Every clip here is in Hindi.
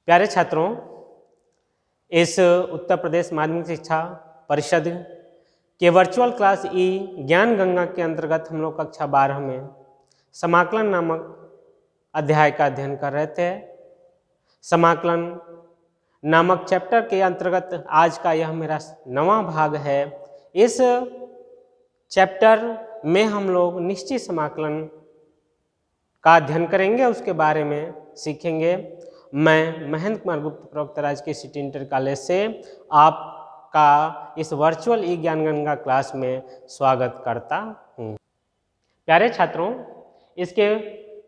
प्यारे छात्रों, इस उत्तर प्रदेश माध्यमिक शिक्षा परिषद के वर्चुअल क्लास ई ज्ञान गंगा के अंतर्गत हम लोग कक्षा 12 में समाकलन नामक अध्याय का अध्ययन कर रहे थे। समाकलन नामक चैप्टर के अंतर्गत आज का यह मेरा 9वां भाग है। इस चैप्टर में हम लोग निश्चित समाकलन का अध्ययन करेंगे, उसके बारे में सीखेंगे। मैं महेंद्र कुमार गुप्त प्रवक्ता राजकीय सिटी इंटर कॉलेज से आपका इस वर्चुअल ई ज्ञान गंगा क्लास में स्वागत करता हूँ। प्यारे छात्रों, इसके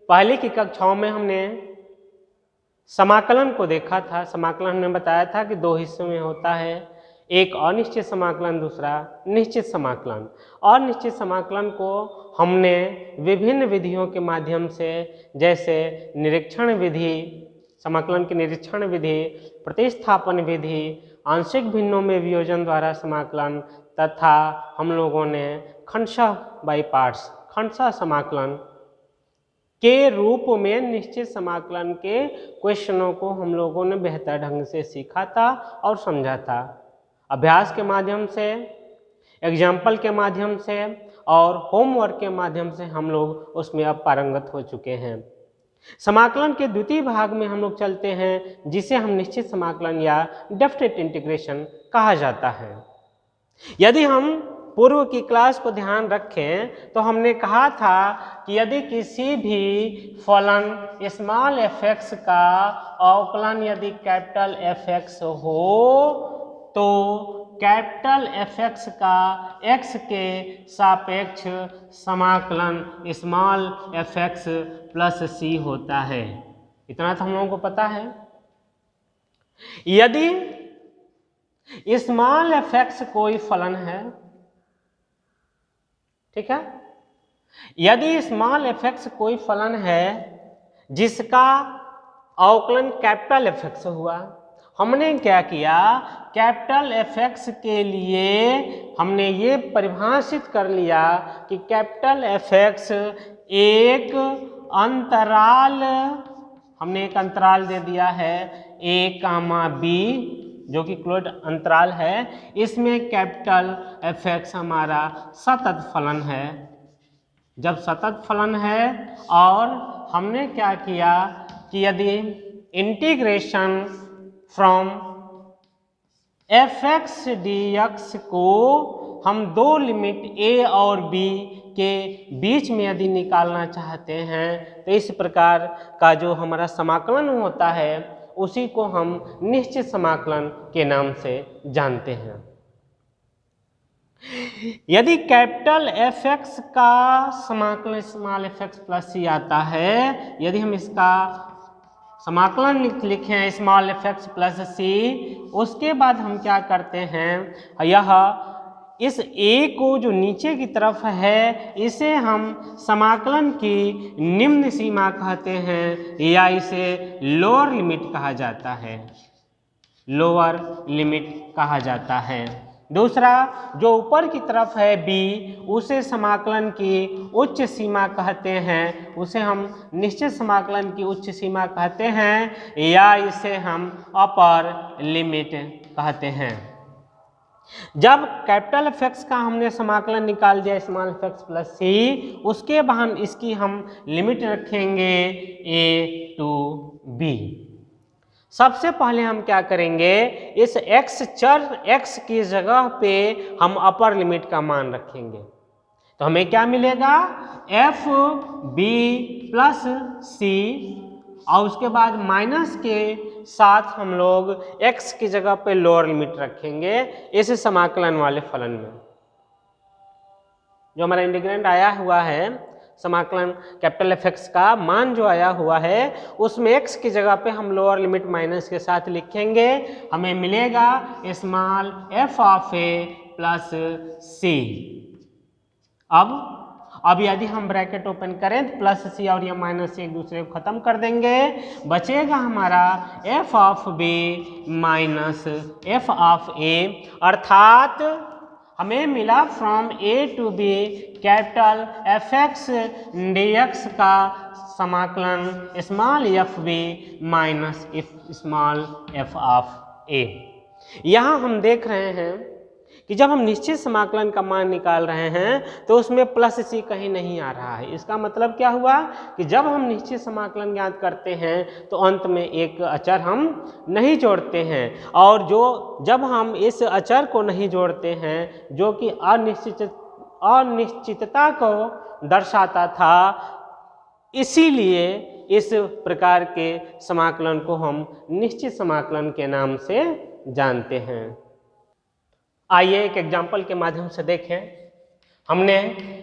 पहले की कक्षाओं में हमने समाकलन को देखा था। समाकलन हमने बताया था कि दो हिस्सों में होता है, एक अनिश्चित समाकलन, दूसरा निश्चित समाकलन। और निश्चित समाकलन को हमने विभिन्न विधियों के माध्यम से, जैसे निरीक्षण विधि, समाकलन की निरीक्षण विधि, प्रतिस्थापन विधि, आंशिक भिन्नों में वियोजन द्वारा समाकलन तथा हम लोगों ने खंडशः बाई पार्ट्स, खंडशः समाकलन के रूप में निश्चित समाकलन के क्वेश्चनों को हम लोगों ने बेहतर ढंग से सीखा था और समझा था। अभ्यास के माध्यम से, एग्जाम्पल के माध्यम से और होमवर्क के माध्यम से हम लोग उसमें अब पारंगत हो चुके हैं। समाकलन के द्वितीय भाग में हम लोग चलते हैं, जिसे हम निश्चित समाकलन या डेफिनेट इंटीग्रेशन कहा जाता है। यदि हम पूर्व की क्लास को ध्यान रखें तो हमने कहा था कि यदि किसी भी फलन स्मॉल एफ एक्स का अवकलन यदि कैपिटल एफ एक्स हो तो कैपिटल एफ एक्स का एक्स के सापेक्ष समाकलन स्मॉल एफ एक्स प्लस सी होता है। इतना तो हम लोगों को पता है। यदि स्मॉल एफ एक्स कोई फलन है, ठीक है, यदि स्मॉल एफ एक्स कोई फलन है जिसका अवकलन कैपिटल एफ एक्स हुआ, हमने क्या किया, कैपिटल एफ एक्स के लिए हमने ये परिभाषित कर लिया कि कैपिटल एफ एक्स एक अंतराल, हमने एक अंतराल दे दिया है a, b, जो कि क्लोज्ड अंतराल है। इसमें कैपिटल एफ एक्स हमारा सतत फलन है। जब सतत फलन है और हमने क्या किया कि यदि integration from F x D x को हम दो लिमिट a और b के बीच में यदि निकालना चाहते हैं तो इस प्रकार का जो हमारा समाकलन होता है उसी को हम निश्चित समाकलन के नाम से जानते हैं। यदि कैपिटल एफ एक्स का समाकलन स्मॉल एफ एक्स प्लस सी आता है, यदि हम इसका समाकलन लिखें स्मॉल एफ एक्स प्लस सी, उसके बाद हम क्या करते हैं, यह इस a को जो नीचे की तरफ है इसे हम समाकलन की निम्न सीमा कहते हैं या इसे लोअर लिमिट कहा जाता है, लोअर लिमिट कहा जाता है। दूसरा जो ऊपर की तरफ है b, उसे समाकलन की उच्च सीमा कहते हैं, उसे हम निश्चित समाकलन की उच्च सीमा कहते हैं या इसे हम अपर लिमिट कहते हैं। जब कैपिटल एफ एक्स का हमने समाकलन निकाल दिया स्मॉल एफ एक्स प्लस सी, उसके बाद इसकी हम लिमिट रखेंगे a टू b। सबसे पहले हम क्या करेंगे, इस x चर x की जगह पे हम अपर लिमिट का मान रखेंगे तो हमें क्या मिलेगा, एफ बी प्लस सी, और उसके बाद माइनस के साथ हम लोग x की जगह पे लोअर लिमिट रखेंगे इस समाकलन वाले फलन में। जो हमारा इंटीग्रेंड आया हुआ है, समाकलन कैपिटल एफ एक्स का मान जो आया हुआ है उसमें x की जगह पे हम लोअर लिमिट माइनस के साथ लिखेंगे, हमें मिलेगा small F of A plus C. अब यदि हम ब्रैकेट ओपन करें तो प्लस सी और ये माइनस सी एक दूसरे को खत्म कर देंगे, बचेगा हमारा F of B minus F of A, अर्थात हमें मिला from A to B capital F x D X का समाकलन small F B minus small F of A. यहाँ हम देख रहे हैं कि जब हम निश्चित समाकलन का मान निकाल रहे हैं तो उसमें प्लस सी कहीं नहीं आ रहा है। इसका मतलब क्या हुआ कि जब हम निश्चित समाकलन ज्ञात करते हैं तो अंत में एक अचर हम नहीं जोड़ते हैं, और जब हम इस अचर को नहीं जोड़ते हैं जो कि अनिश्चितता को दर्शाता था, इसीलिए इस प्रकार के समाकलन को हम निश्चित समाकलन के नाम से जानते हैं। आइए एक एग्जाम्पल के माध्यम से देखें। हमने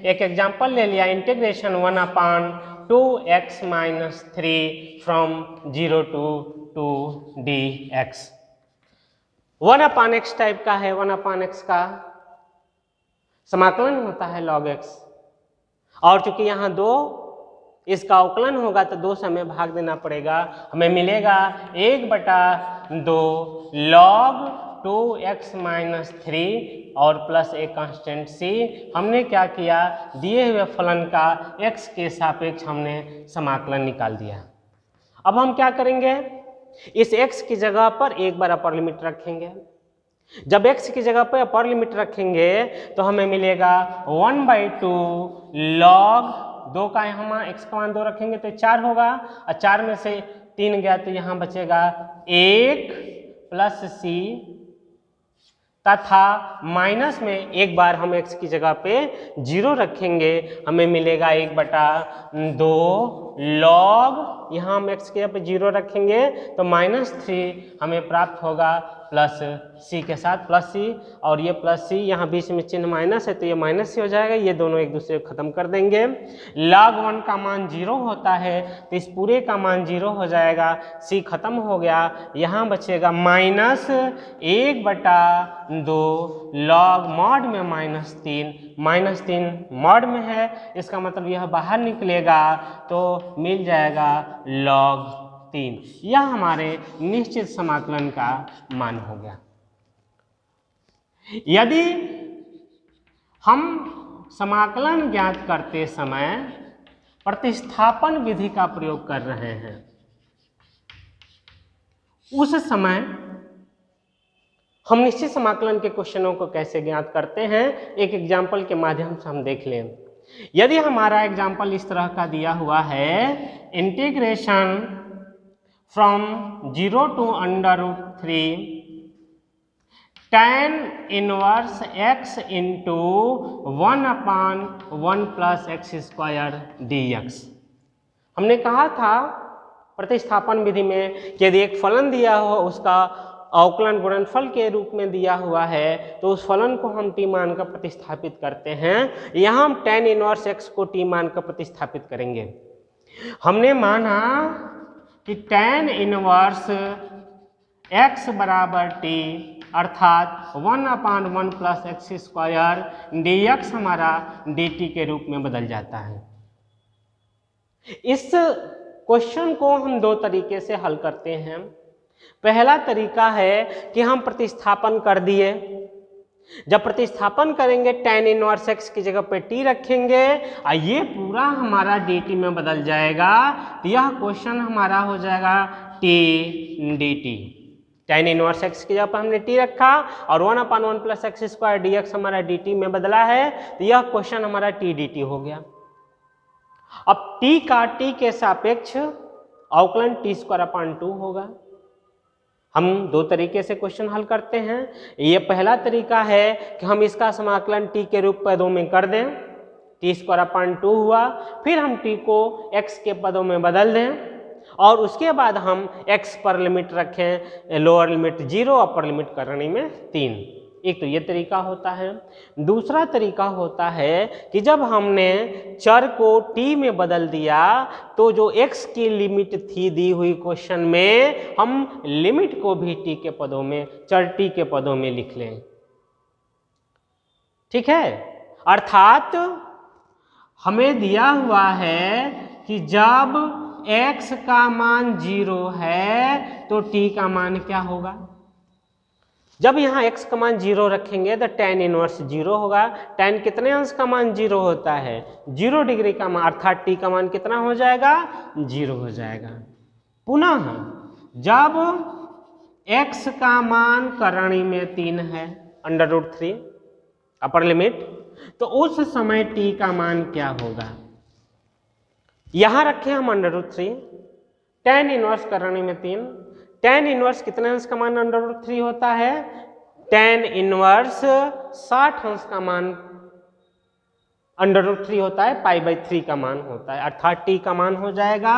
एक एग्जाम्पल ले लिया, integration 1/2x - 3 from 0 to 2dx। 1/x type का है, 1/x का समाकलन होता है log x, और चूंकि यहाँ 2 इसका अवकलन होगा तो 2 से हमें भाग देना पड़ेगा। हमें मिलेगा 1/2 log 2x - 3 और प्लस एक कांस्टेंट c। हमने क्या किया, दिए हुए फलन का x के सापेक्ष हमने समाकलन निकाल दिया। अब हम क्या करेंगे, इस x की जगह पर एक बार अपर लिमिट रखेंगे। जब x की जगह पर अपर लिमिट रखेंगे तो हमें मिलेगा 1/2 log 2 का यहाँ x का मान 2 रखेंगे तो 4 होगा, और 4 में से 3 गया तो यहाँ बचेगा 1 प्लस c, तथा माइनस में एक बार हम x की जगह पे 0 रखेंगे, हमें मिलेगा 1/2 log, यहाँ हम x की जगह पे 0 रखेंगे तो -3 हमें प्राप्त होगा प्लस c के साथ प्लस c, और ये प्लस c यहाँ बीच में चिन्ह माइनस है तो ये माइनस c हो जाएगा, ये दोनों एक दूसरे को खत्म कर देंगे। log 1 का मान 0 होता है तो इस पूरे का मान 0 हो जाएगा, c खत्म हो गया, यहाँ बचेगा -1/2 log मॉड में -3 मॉड में है, इसका मतलब यह बाहर निकलेगा तो मिल जाएगा log 3। यह हमारे निश्चित समाकलन का मान हो गया। यदि हम समाकलन ज्ञात करते समय प्रतिस्थापन विधि का प्रयोग कर रहे हैं, उस समय हम निश्चित समाकलन के क्वेश्चनों को कैसे ज्ञात करते हैं, एक एग्जाम्पल के माध्यम से हम देख लें। यदि हमारा एग्जाम्पल इस तरह का दिया हुआ है, integration from 0 to √3 tan inverse x into 1/1 + x² dx। हमने कहा था प्रतिस्थापन विधि में कि यदि एक फलन दिया हो, उसका अवकलन गुणनफल के रूप में दिया हुआ है, तो उस फलन को हम t मान कर प्रतिस्थापित करते हैं। यहाँ हम tan इनवर्स x को t मान कर प्रतिस्थापित करेंगे। हमने माना कि tan इनवर्स x बराबर t अर्थात 1/1 + x² dx हमारा dt के रूप में बदल जाता है। इस क्वेश्चन को हम 2 तरीके से हल करते हैं। पहला तरीका है कि हम प्रतिस्थापन कर दिए। जब प्रतिस्थापन करेंगे tan इनवर्स x की जगह पे t रखेंगे और ये पूरा हमारा dt में बदल जाएगा, तो यह क्वेश्चन हमारा हो जाएगा t dt। tan inverse x की जगह पर हमने t रखा और 1/1 + x² dx हमारा dt में बदला है, तो यह क्वेश्चन हमारा t dt हो गया। अब t का t के सापेक्ष अवकलन t² होगा। हम 2 तरीके से क्वेश्चन हल करते हैं। ये पहला तरीका है कि हम इसका समाकलन t के रूप पदों में कर दें, t² हुआ, फिर हम t को x के पदों में बदल दें और उसके बाद हम x पर लिमिट रखें, लोअर लिमिट 0, अपर लिमिट करने में 3। एक तो ये तरीका होता है। दूसरा तरीका होता है कि जब हमने चर को t में बदल दिया तो जो x की लिमिट थी दी हुई क्वेश्चन में, हम लिमिट को भी t के पदों में, चर t के पदों में लिख लें। ठीक है, अर्थात हमें दिया हुआ है कि जब x का मान 0 है तो t का मान क्या होगा। जब यहाँ x का मान 0 रखेंगे तो tan इनवर्स 0 होगा। tan कितने अंश का मान 0 होता है? 0 डिग्री का मान, अर्थात t का मान कितना हो जाएगा? 0 हो जाएगा। पुनः जब x का मान करणी में 3 है, √3 अपर लिमिट, तो उस समय t का मान क्या होगा? यहां रखे हम √3, tan इनवर्स करणी में 3, tan इनवर्स कितने अंश का मान √3 होता है? tan इनवर्स 60 अंश का मान √3 होता है, π/3 का मान होता है, अर्थात t का मान हो जाएगा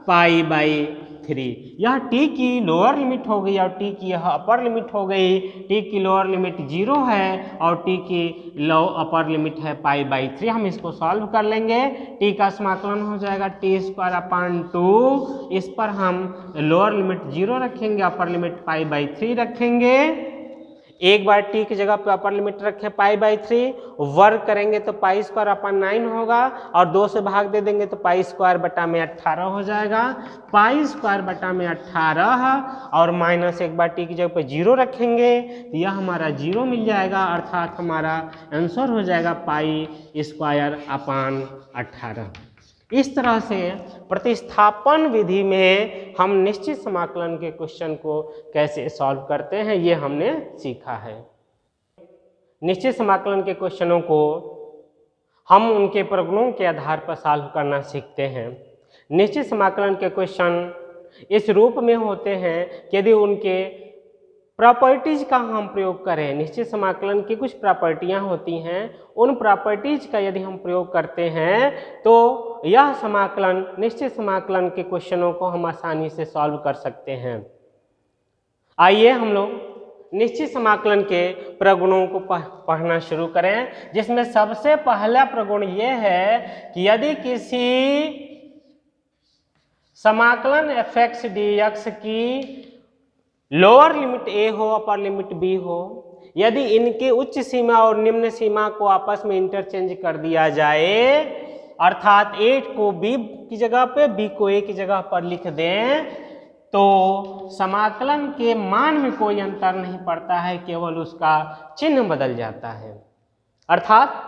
π/3। यह t की लोअर लिमिट हो गई और t की यह अपर लिमिट हो गई। t की लोअर लिमिट 0 है और t की अपर लिमिट है π/3। हम इसको सॉल्व कर लेंगे। t का समाकलन हो जाएगा t² / 2। इस पर हम लोअर लिमिट 0 रखेंगे, अपर लिमिट π/3 रखेंगे। एक बार t की जगह पे अपर लिमिट रखे π/3, वर्ग करेंगे तो π² / 9 होगा और 2 से भाग दे देंगे तो π² 18 हो जाएगा। π² 18 और माइनस एक बार t की जगह पे 0 रखेंगे तो यह हमारा 0 मिल जाएगा, अर्थात हमारा आंसर हो जाएगा π² / 18। इस तरह से प्रतिस्थापन विधि में हम निश्चित समाकलन के क्वेश्चन को कैसे सॉल्व करते हैं ये हमने सीखा है। निश्चित समाकलन के क्वेश्चनों को हम उनके प्रगुणों के आधार पर सॉल्व करना सीखते हैं। निश्चित समाकलन के क्वेश्चन इस रूप में होते हैं कि यदि उनके प्रॉपर्टीज का हम प्रयोग करें, निश्चित समाकलन की कुछ प्रॉपर्टियां होती हैं, उन प्रॉपर्टीज का यदि हम प्रयोग करते हैं तो यह समाकलन, निश्चित समाकलन के क्वेश्चनों को हम आसानी से सॉल्व कर सकते हैं। आइए हम लोग निश्चित समाकलन के प्रगुणों को पढ़ना शुरू करें, जिसमें सबसे पहला प्रगुण यह है कि यदि किसी समाकलन f(x) dx की लोअर लिमिट a हो, अपर लिमिट b हो, यदि इनके उच्च सीमा और निम्न सीमा को आपस में इंटरचेंज कर दिया जाए, अर्थात a को b की जगह पे, b को a की जगह पर लिख दें, तो समाकलन के मान में कोई अंतर नहीं पड़ता है, केवल उसका चिन्ह बदल जाता है। अर्थात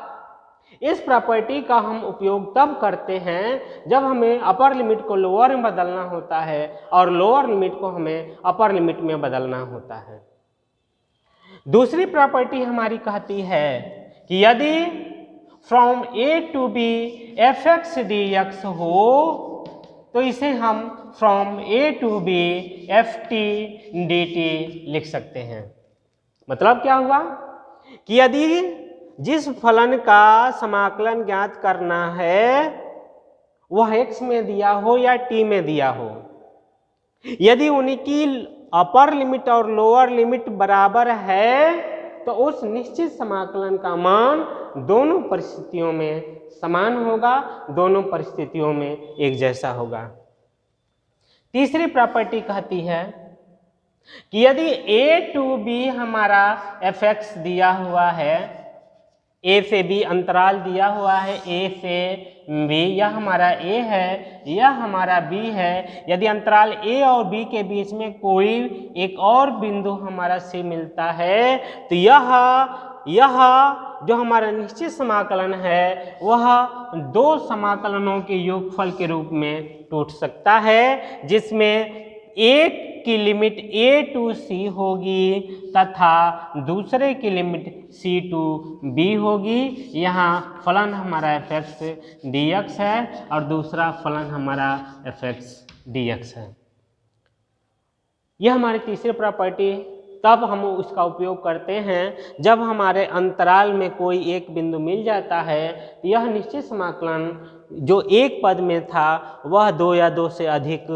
इस प्रॉपर्टी का हम उपयोग तब करते हैं जब हमें अपर लिमिट को लोअर में बदलना होता है और लोअर लिमिट को हमें अपर लिमिट में बदलना होता है। दूसरी प्रॉपर्टी हमारी कहती है कि यदि from a to b f(x) dx हो तो इसे हम from a to b ft dt लिख सकते हैं। मतलब क्या हुआ कि यदि जिस फलन का समाकलन ज्ञात करना है वह x में दिया हो या t में दिया हो, यदि उनकी अपर लिमिट और लोअर लिमिट बराबर है तो उस निश्चित समाकलन का मान दोनों परिस्थितियों में समान होगा, दोनों परिस्थितियों में एक जैसा होगा। तीसरी प्रॉपर्टी कहती है कि यदि a to b हमारा f(x) दिया हुआ है, a से b अंतराल दिया हुआ है, a से b, यह हमारा a है, यह हमारा b है। यदि अंतराल a और b के बीच में कोई एक और बिंदु हमारा c मिलता है तो यह जो हमारा निश्चित समाकलन है वह दो समाकलनों के योगफल के रूप में टूट सकता है, जिसमें एक की लिमिट a to c होगी तथा दूसरे की लिमिट c to b होगी। यहाँ फलन हमारा f(x) dx है और दूसरा फलन हमारा f(x) dx है। यह हमारी तीसरी प्रॉपर्टी तब हम उसका उपयोग करते हैं जब हमारे अंतराल में कोई एक बिंदु मिल जाता है, यह निश्चित समाकलन जो एक पद में था वह दो या दो से अधिक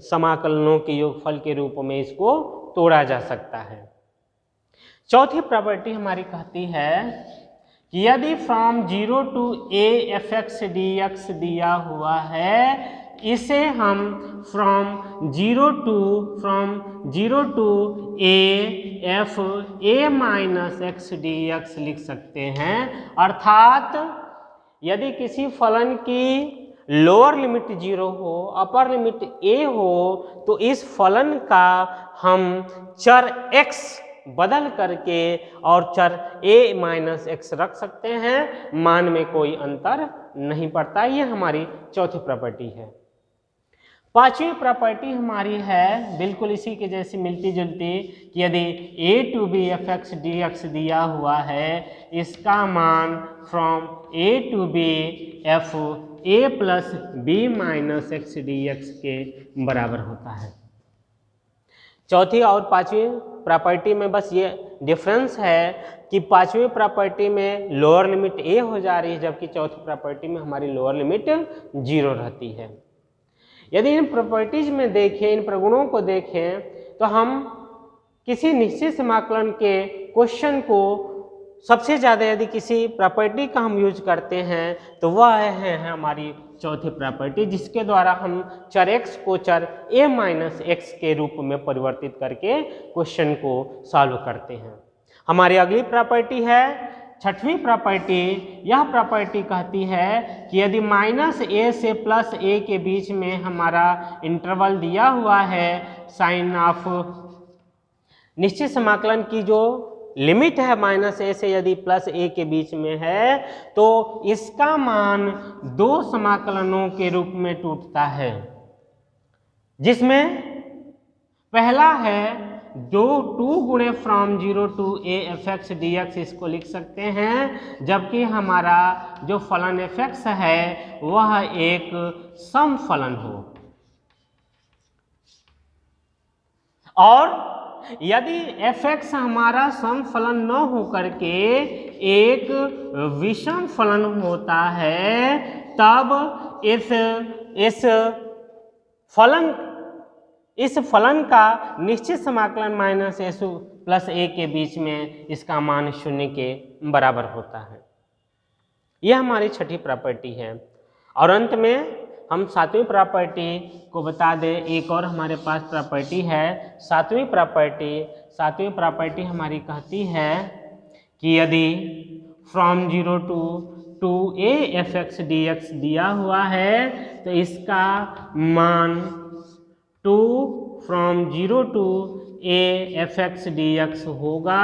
समाकलनों के योगफल के रूप में इसको तोड़ा जा सकता है। चौथी प्रॉपर्टी हमारी कहती है कि यदि from 0 to a f(x) dx दिया हुआ है, इसे हम from 0 to a f a minus x dx लिख सकते हैं। अर्थात यदि किसी फलन की लोअर लिमिट 0 हो, अपर लिमिट a हो, तो इस फलन का हम चर x बदल करके और चर a माइनस एक्स रख सकते हैं, मान में कोई अंतर नहीं पड़ता। ये हमारी चौथी प्रॉपर्टी है। पांचवी प्रॉपर्टी हमारी है बिल्कुल इसी के जैसी मिलती जुलती कि यदि a to b f x D x दिया हुआ है, इसका मान from a to b f a plus b minus x D x के बराबर होता है। चौथी और पांचवी प्रॉपर्टी में बस ये डिफरेंस है कि पांचवी प्रॉपर्टी में लोअर लिमिट a हो जा रही है, जबकि चौथी प्रॉपर्टी में हमारी लोअर लिमिट 0 रहती है। यदि इन प्रॉपर्टीज में देखें, इन प्रगुणों को देखें, तो हम किसी निश्चित समाकलन के क्वेश्चन को सबसे ज़्यादा यदि किसी प्रॉपर्टी का हम यूज करते हैं तो वह है हमारी चौथी प्रॉपर्टी, जिसके द्वारा हम चर x को चर a माइनस एक्स के रूप में परिवर्तित करके क्वेश्चन को सॉल्व करते हैं। हमारी अगली प्रॉपर्टी है छठवीं प्रॉपर्टी। यह प्रॉपर्टी कहती है कि यदि माइनस a से प्लस a के बीच में हमारा इंटरवल दिया हुआ है, साइन ऑफ निश्चित समाकलन की जो लिमिट है माइनस a से यदि प्लस a के बीच में है, तो इसका मान दो समाकलनों के रूप में टूटता है, जिसमें पहला है जो 2 गुणे from 0 to a f x D x, इसको लिख सकते हैं, जबकि हमारा जो फलन एफ एक्स है वह एक सम फलन हो। और यदि एफ एक्स हमारा सम फलन न हो करके एक विषम फलन होता है, तब इस फलन का निश्चित समाकलन माइनस a प्लस a के बीच में इसका मान 0 के बराबर होता है। यह हमारी छठी प्रॉपर्टी है। और अंत में हम सातवीं प्रॉपर्टी को बता दें। एक और हमारे पास प्रॉपर्टी है सातवीं प्रॉपर्टी हमारी कहती है कि यदि from 0 to a f x D x दिया हुआ है, तो इसका मान 2 from 0 to a f x D x होगा।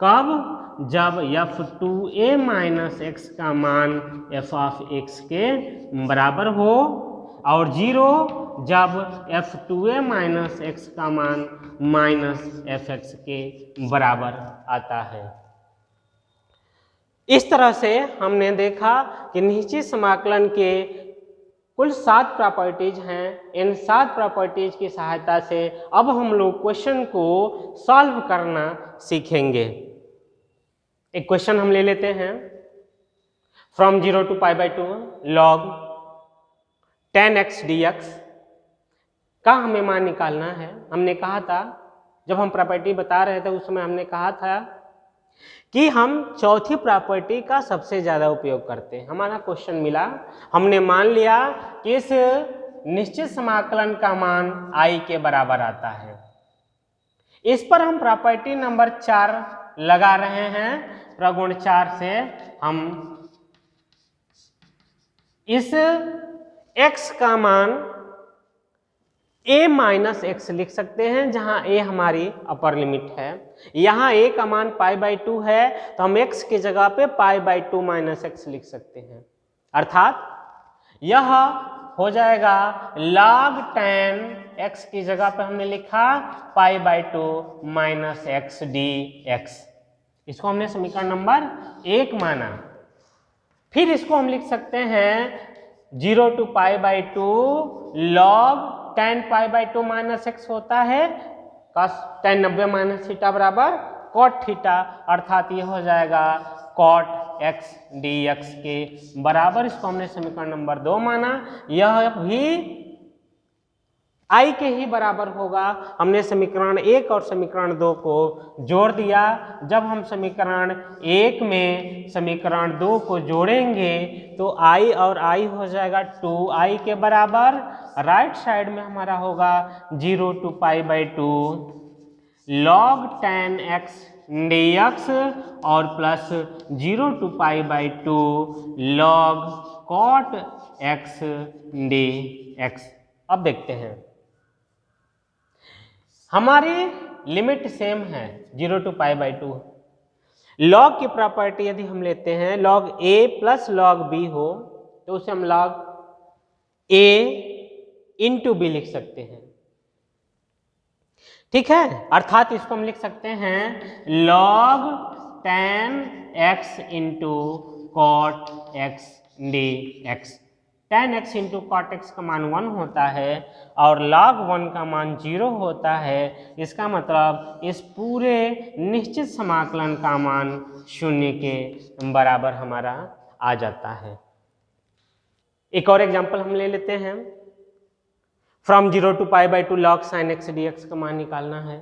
कब? जब f2a माइनस एक्स का मान f ऑफ x के बराबर हो, और 0 जब f2a माइनस एक्स का मान माइनस fx के बराबर आता है। इस तरह से हमने देखा कि निश्चित समाकलन के कुल 7 प्रॉपर्टीज हैं। इन 7 प्रॉपर्टीज की सहायता से अब हम लोग क्वेश्चन को सॉल्व करना सीखेंगे। एक क्वेश्चन हम ले लेते हैं। From 0 to π/2 log 10x dx का हमें मान निकालना है। हमने कहा था, जब हम प्रॉपर्टी बता रहे थे उस समय हमने कहा था कि हम चौथी प्रॉपर्टी का सबसे ज़्यादा उपयोग करते हैं। हमारा क्वेश्चन मिला, हमने मान लिया कि इस निश्चित समाकलन का मान i के बराबर आता है। इस पर हम प्रॉपर्टी नंबर 4 लगा रहे हैं। प्रगुण 4 से हम इस x का मान a माइनस एक्स लिख सकते हैं, जहां a हमारी अपर लिमिट है। यहाँ a का मान π/2 है, तो हम x की जगह पे π/2 माइनस एक्स लिख सकते हैं। अर्थात यह हो जाएगा log 10 x की जगह पे हमने लिखा π/2 माइनस एक्स dx। इसको हमने समीकरण नंबर 1 माना। फिर इसको हम लिख सकते हैं 0 टू π/2 log 10 π/2 माइनस एक्स होता है cos 10 90 माइनस थीटा बराबर cot थीटा, अर्थात ये हो जाएगा cot x dx के बराबर। इसको हमने समीकरण नंबर 2 माना। यह भी i के ही बराबर होगा। हमने समीकरण 1 और समीकरण 2 को जोड़ दिया। जब हम समीकरण 1 में समीकरण 2 को जोड़ेंगे तो i और i हो जाएगा 2i के बराबर। राइट साइड में हमारा होगा 0 टू π/2 log 10x dx और plus 0 to π/2 log cot x dx। अब देखते हैं हमारी लिमिट सेम है 0 to π/2। लॉग की प्रॉपर्टी यदि हम लेते हैं log a plus log b हो तो उसे हम log a इंटू बी लिख सकते हैं, ठीक है। अर्थात इसको हम लिख सकते हैं log tan x into cot x dx। tan x into cot x का मान 1 होता है और log 1 का मान 0 होता है। इसका मतलब इस पूरे निश्चित समाकलन का मान 0 के बराबर हमारा आ जाता है। एक और एग्जांपल हम ले लेते हैं। From 0 to π/2 log sin x dx का मान निकालना है।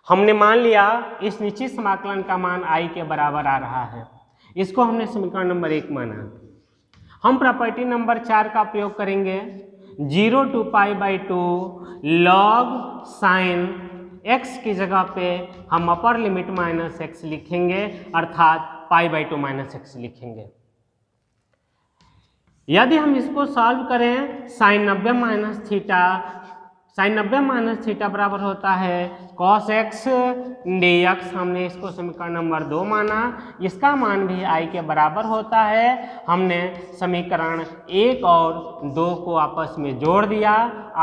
हमने मान लिया इस निश्चित समाकलन का मान i के बराबर आ रहा है, इसको हमने समीकरण नंबर 1 माना। हम प्रॉपर्टी नंबर 4 का प्रयोग करेंगे। 0 to π/2 log sin x की जगह पे हम अपर लिमिट माइनस x लिखेंगे, अर्थात π/2 माइनस x लिखेंगे। यदि हम इसको सॉल्व करें sin 90 minus theta, sin 90 minus theta बराबर होता है cos x dx। हमने इसको समीकरण नंबर 2 माना, इसका मान भी i के बराबर होता है। हमने समीकरण 1 और 2 को आपस में जोड़ दिया,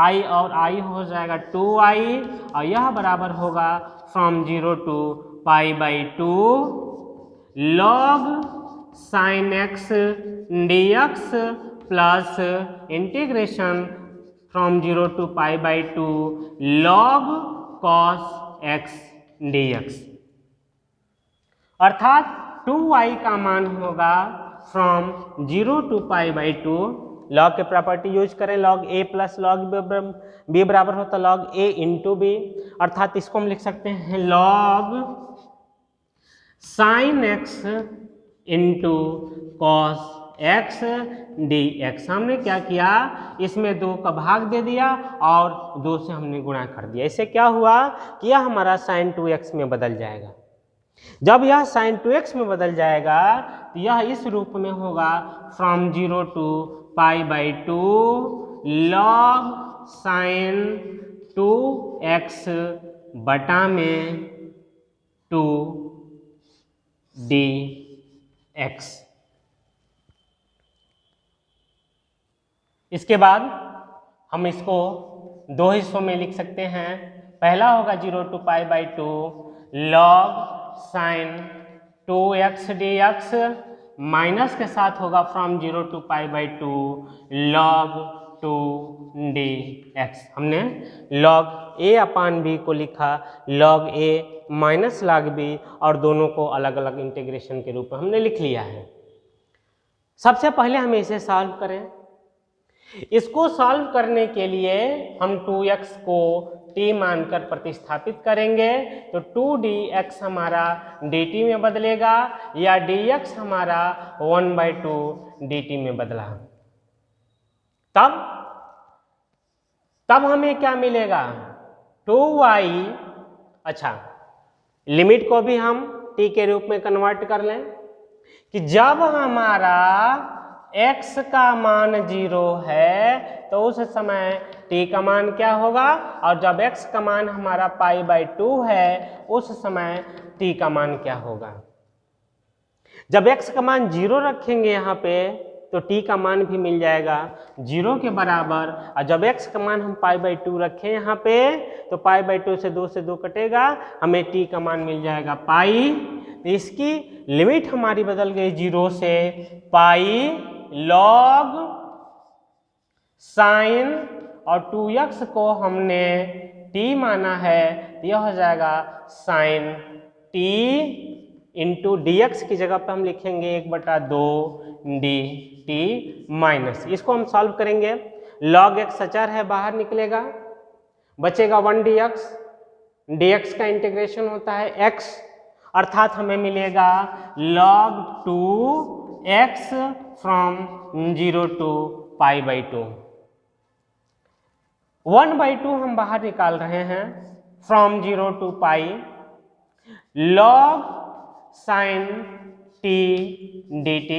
i और i हो जाएगा 2i और यह बराबर होगा from 0 to π/2 log sin x dx plus integration from 0 to π/2 log cos x dx, अर्थात 2i का मान होगा फ्रॉम 0 to π/2। लॉग के प्रॉपर्टी यूज करें, log a plus log b बराबर होता log a इंटू बी, अर्थात इसको हम लिख सकते हैं log sin x into cos x dx। हमने क्या किया, इसमें 2 का भाग दे दिया और 2 से हमने गुणा कर दिया। इससे क्या हुआ कि यह हमारा sin 2x में बदल जाएगा। जब यह sin 2x में बदल जाएगा तो यह इस रूप में होगा from 0 to π/2 log sin 2x बटा में 2 dx। इसके बाद हम इसको 2 हिस्सों में लिख सकते हैं। पहला होगा 0 to π/2 log sin 2x dx, minus के साथ होगा फ्रॉम 0 to π/2 log 2 dx। हमने log a अपान b को लिखा log a minus log b और दोनों को अलग अलग इंटीग्रेशन के रूप में हमने लिख लिया है। सबसे पहले हमें इसे सॉल्व करें। इसको सॉल्व करने के लिए हम 2x को t मानकर प्रतिस्थापित करेंगे तो 2dx हमारा dt में बदलेगा या dx हमारा 1/2 dt में बदला। तब हमें क्या मिलेगा 2y। अच्छा, लिमिट को भी हम t के रूप में कन्वर्ट कर लें कि जब हमारा x का मान 0 है तो उस समय t का मान क्या होगा, और जब x का मान हमारा π/2 है उस समय t का मान क्या होगा। जब x का मान 0 रखेंगे यहाँ पे तो t का मान भी मिल जाएगा 0 के बराबर, और जब x का मान हम π/2 रखें यहाँ पे तो π/2 से 2 कटेगा, हमें t का मान मिल जाएगा पाई। तो इसकी लिमिट हमारी बदल गई 0 से पाई log sin, और 2x को हमने t माना है तो यह हो जाएगा sin t इंटू dx की जगह पे हम लिखेंगे 1/2 dt माइनस। इसको हम सॉल्व करेंगे, log x अचर है बाहर निकलेगा, बचेगा 1 dx, dx का इंटीग्रेशन होता है x, अर्थात हमें मिलेगा log 2x फ्रॉम 0 to π/2। 1/2 हम बाहर निकाल रहे हैं from 0 to π log sin t dt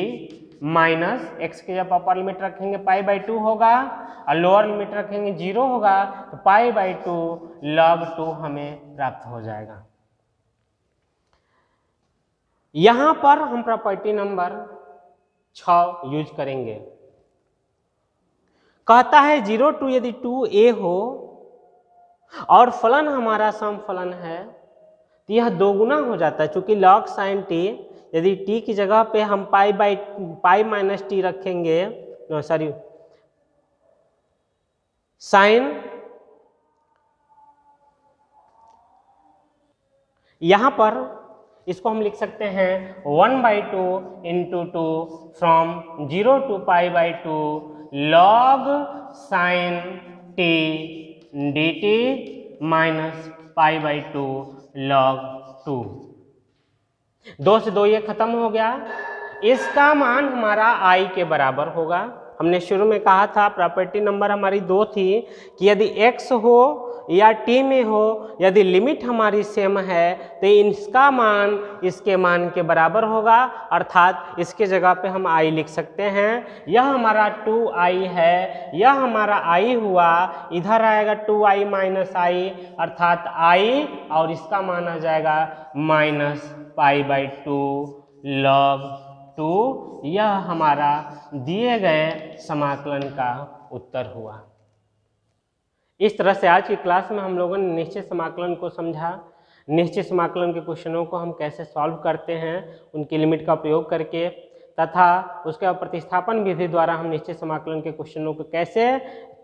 minus x की जब अपर लिमिट रखेंगे π/2 होगा और लोअर लिमिट रखेंगे 0 होगा तो π/2 log 2 हमें प्राप्त हो जाएगा। यहां पर हम प्रॉपर्टी नंबर 6 यूज करेंगे। कहता है 0 to यदि 2a हो और फलन हमारा सम फलन है तो यह दोगुना हो जाता है, चूंकि log sin t यदि t की जगह पे हम π-t रखेंगे, सॉरी साइन, यहां पर इसको हम लिख सकते हैं 1/2 into 2 from 0 to π/2 log sin t dt minus π/2 log 2। 2 से 2 ये खत्म हो गया। इसका मान हमारा i के बराबर होगा। हमने शुरू में कहा था प्रॉपर्टी नंबर हमारी 2 थी कि यदि x हो या t में हो, यदि लिमिट हमारी सेम है तो इसका मान इसके मान के बराबर होगा, अर्थात इसके जगह पे हम i लिख सकते हैं। यह हमारा 2i है, यह हमारा i हुआ, इधर आएगा 2i माइनस i अर्थात i और इसका मान आ जाएगा माइनस π/2 log 2। यह हमारा दिए गए समाकलन का उत्तर हुआ। इस तरह से आज की क्लास में हम लोगों ने निश्चित समाकलन को समझा। निश्चित समाकलन के क्वेश्चनों को हम कैसे सॉल्व करते हैं उनकी लिमिट का प्रयोग करके, तथा उसके प्रतिस्थापन विधि द्वारा हम निश्चित समाकलन के क्वेश्चनों को कैसे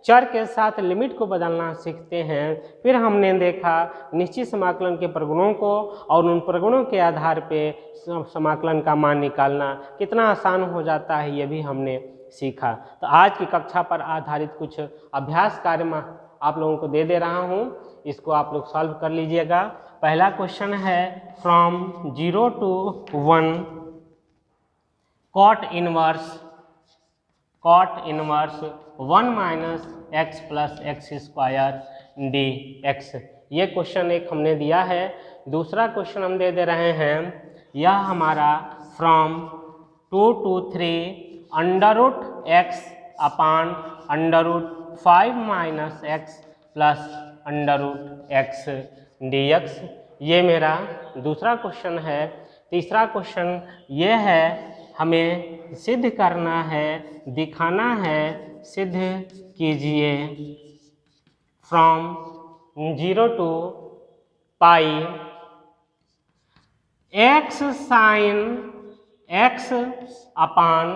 चर के साथ लिमिट को बदलना सीखते हैं। फिर हमने देखा निश्चित समाकलन के प्रगुणों को और उन प्रगुणों के आधार पे समाकलन का मान निकालना कितना आसान हो जाता है, ये भी हमने सीखा। तो आज की कक्षा पर आधारित कुछ अभ्यास कार्य मैं आप लोगों को दे रहा हूँ, इसको आप लोग सॉल्व कर लीजिएगा। पहला क्वेश्चन है from 0 to 1 cot inverse 1 minus x plus x square dx। ये क्वेश्चन एक हमने दिया है। दूसरा क्वेश्चन हम दे रहे हैं, यह हमारा from 2 to 3 under root x upon under root 5 minus x plus under root x dx। ये मेरा दूसरा क्वेश्चन है। तीसरा क्वेश्चन ये है, हमें सिद्ध करना है, दिखाना है, सिद्ध कीजिए from 0 to pi x sine x upon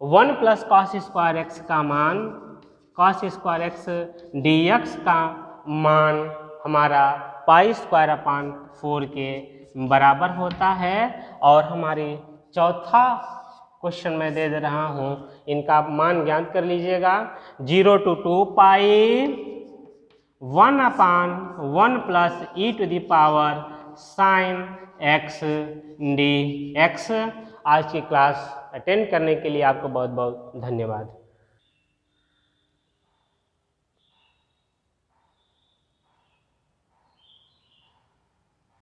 1 plus cos square x का मान, कॉस स्क्वायर एक्स dx का मान हमारा π² 4 के बराबर होता है। और हमारी चौथा क्वेश्चन मैं दे रहा हूँ, इनका मान ज्ञात कर लीजिएगा। 0 to 2 pi 1/1 plus e⁻ sin x dx। आज की क्लास अटेंड करने के लिए आपको बहुत बहुत धन्यवाद।